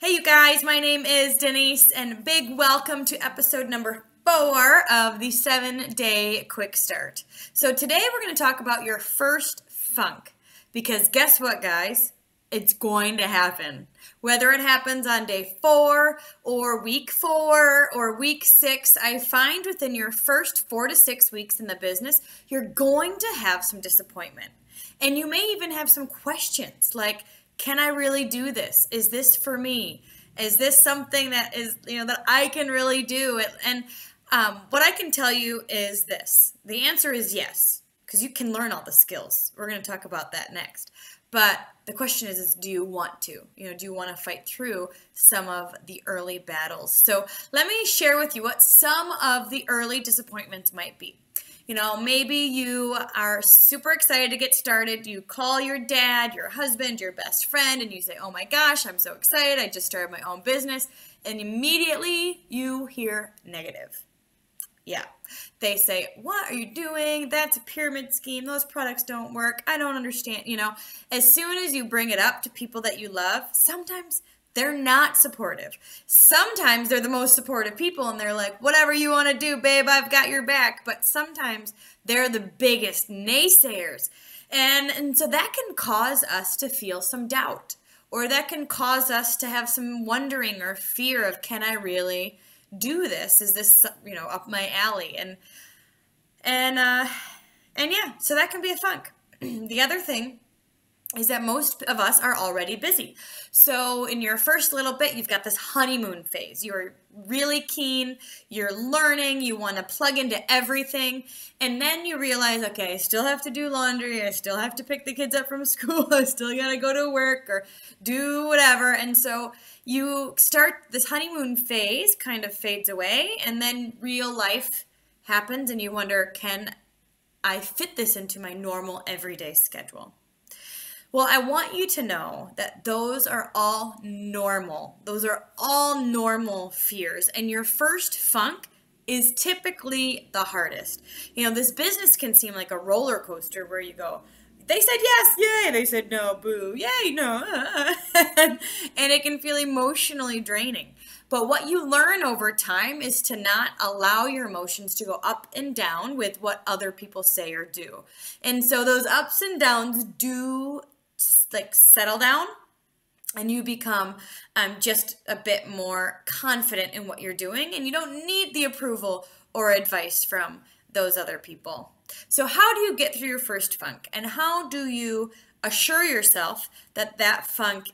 Hey you guys, my name is Denise and big welcome to episode number 4 of the 7-day quick start. So today we're going to talk about your first funk because guess what guys? It's going to happen. Whether it happens on day 4 or week 4 or week 6, I find within your first 4 to 6 weeks in the business, you're going to have some disappointment. And you may even have some questions like, can I really do this? Is this for me? Is this something that is, that I can really do? And what I can tell you is this. The answer is yes, because you can learn all the skills. We're going to talk about that next. But the question is do you want to? Do you want to fight through some of the early battles? So let me share with you what some of the early disappointments might be. Maybe you are super excited to get started. You call your dad, your husband, your best friend, and you say, oh my gosh, I'm so excited. I just started my own business. And immediately you hear negative. Yeah. They say, what are you doing? That's a pyramid scheme. Those products don't work. I don't understand. As soon as you bring it up to people that you love, sometimes they're not supportive. Sometimes they're the most supportive people and they're like, whatever you want to do, babe, I've got your back. But sometimes they're the biggest naysayers. And so that can cause us to feel some doubt, or that can cause us to have some wondering or fear of, can I really do this? Is this, up my alley? And yeah, so that can be a funk. The other thing is that most of us are already busy. So in your first little bit, you've got this honeymoon phase. You're really keen, you're learning, you want to plug into everything, and then you realize, okay, I still have to do laundry, I still have to pick the kids up from school, I still gotta go to work or do whatever, and so you start this honeymoon phase, kind of fades away, and then real life happens, and you wonder, can I fit this into my normal everyday schedule? Well, I want you to know that those are all normal. Those are all normal fears. And your first funk is typically the hardest. This business can seem like a roller coaster where you go, they said yes, yay. They said no, boo, yay, no. And it can feel emotionally draining. But what you learn over time is to not allow your emotions to go up and down with what other people say or do. And so those ups and downs do settle down, and you become just a bit more confident in what you're doing, and you don't need the approval or advice from those other people. So how do you get through your first funk, and how do you assure yourself that that funk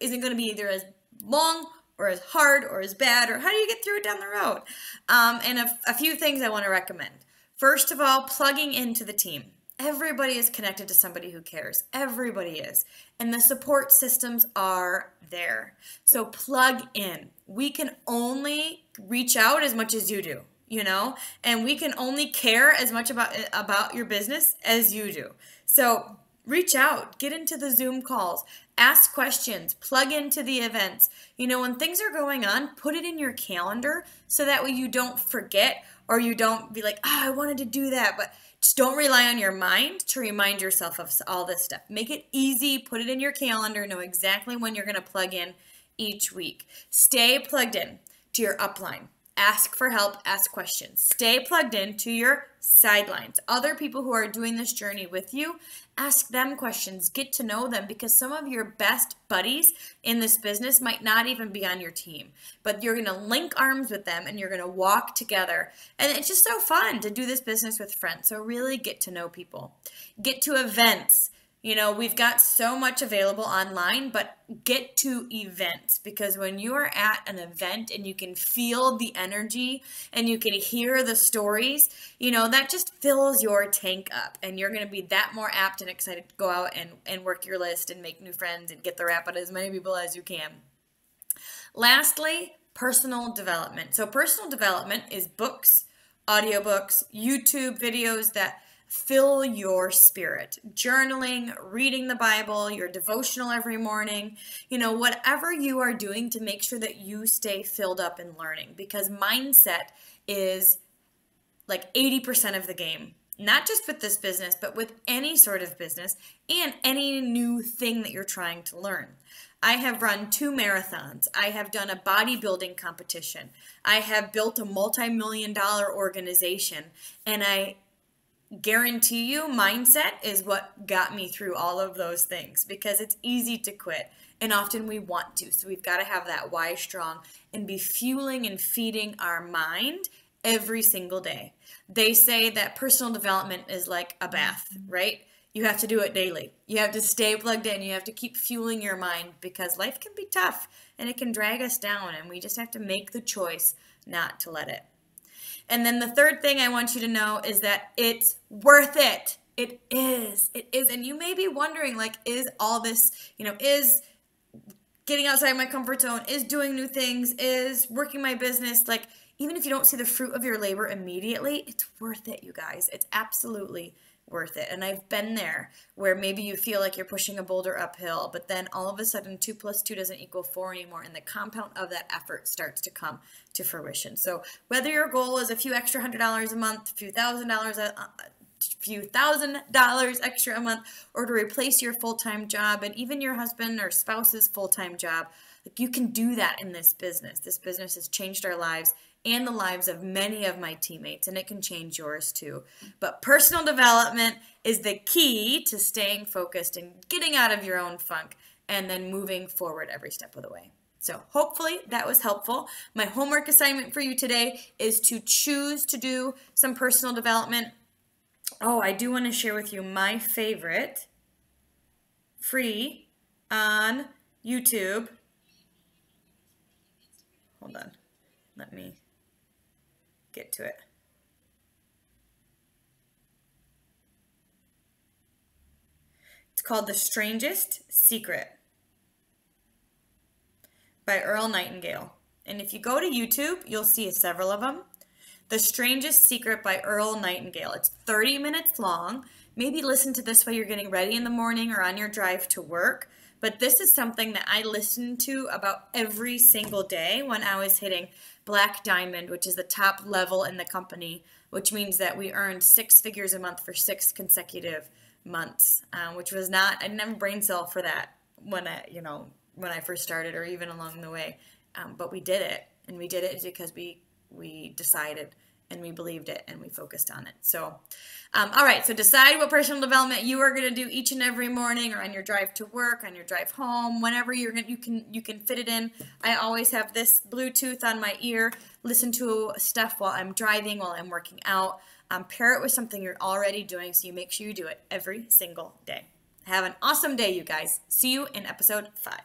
isn't going to be either as long or as hard or as bad, or how do you get through it down the road? And a few things I want to recommend. First of all, plugging into the team. Everybody is connected to somebody who cares. Everybody is. And the support systems are there. So plug in. We can only reach out as much as you do, and we can only care as much about your business as you do. So reach out, get into the Zoom calls, ask questions, plug into the events. When things are going on, put it in your calendar so that way you don't forget, or you don't be like, I wanted to do that, but just don't rely on your mind to remind yourself of all this stuff. Make it easy, put it in your calendar, know exactly when you're going to plug in each week. Stay plugged in to your upline. Ask for help, ask questions. Stay plugged in to your sidelines. Other people who are doing this journey with you, ask them questions, get to know them, because some of your best buddies in this business might not even be on your team, but you're going to link arms with them and you're going to walk together. And it's just so fun to do this business with friends. So really get to know people. Get to events. We've got so much available online, but get to events, because when you are at an event and you can feel the energy and you can hear the stories, that just fills your tank up, and you're going to be that more apt and excited to go out and work your list and make new friends and get the rap out of as many people as you can. Lastly, personal development. So personal development is books, audiobooks, YouTube videos that fill your spirit. Journaling, reading the Bible, your devotional every morning, whatever you are doing to make sure that you stay filled up in learning, because mindset is like 80% of the game. not just with this business, but with any sort of business and any new thing that you're trying to learn. I have run 2 marathons. I have done a bodybuilding competition. I have built a multi-million-dollar organization, and I guarantee you mindset is what got me through all of those things, because it's easy to quit, and often we want to. So we've got to have that why strong and be fueling and feeding our mind every single day. They say that personal development is like a bath, right? You have to do it daily. You have to stay plugged in. You have to keep fueling your mind, because life can be tough and it can drag us down, and we just have to make the choice not to let it. And then the third thing I want you to know is that it's worth it. It is. It is. And you may be wondering, like, is all this, is getting outside my comfort zone, is doing new things, is working my business, like, even if you don't see the fruit of your labor immediately, it's worth it, you guys. It's absolutely worth it. And I've been there, where maybe you feel like you're pushing a boulder uphill, but then all of a sudden 2 + 2 doesn't equal 4 anymore, and the compound of that effort starts to come to fruition. So whether your goal is a few extra $100 a month, a few $1,000 extra a month, or to replace your full-time job and even your husband or spouse's full-time job, like, you can do that in this business. This business has changed our lives and the lives of many of my teammates, and it can change yours too. But personal development is the key to staying focused and getting out of your own funk, and then moving forward every step of the way. So hopefully that was helpful. My homework assignment for you today is to choose to do some personal development. Oh, I do want to share with you my favorite free on YouTube. Hold on. Let me get to it. It's called The Strangest Secret by Earl Nightingale. And if you go to YouTube, you'll see several of them. The Strangest Secret by Earl Nightingale. It's 30 minutes long. Maybe listen to this while you're getting ready in the morning or on your drive to work. But this is something that I listened to about every single day when I was hitting Black Diamond, which is the top level in the company, which means that we earned 6 figures a month for 6 consecutive months, which was not, I didn't have a brain cell for that when I first started, or even along the way. But we did it, and we did it because we decided, and we believed it, and we focused on it. So, all right, so decide what personal development you are going to do each and every morning, or on your drive to work, on your drive home, whenever you can fit it in. I always have this Bluetooth on my ear, listen to stuff while I'm driving, while I'm working out. Pair it with something you're already doing, so you make sure you do it every single day. Have an awesome day, you guys. See you in episode 5.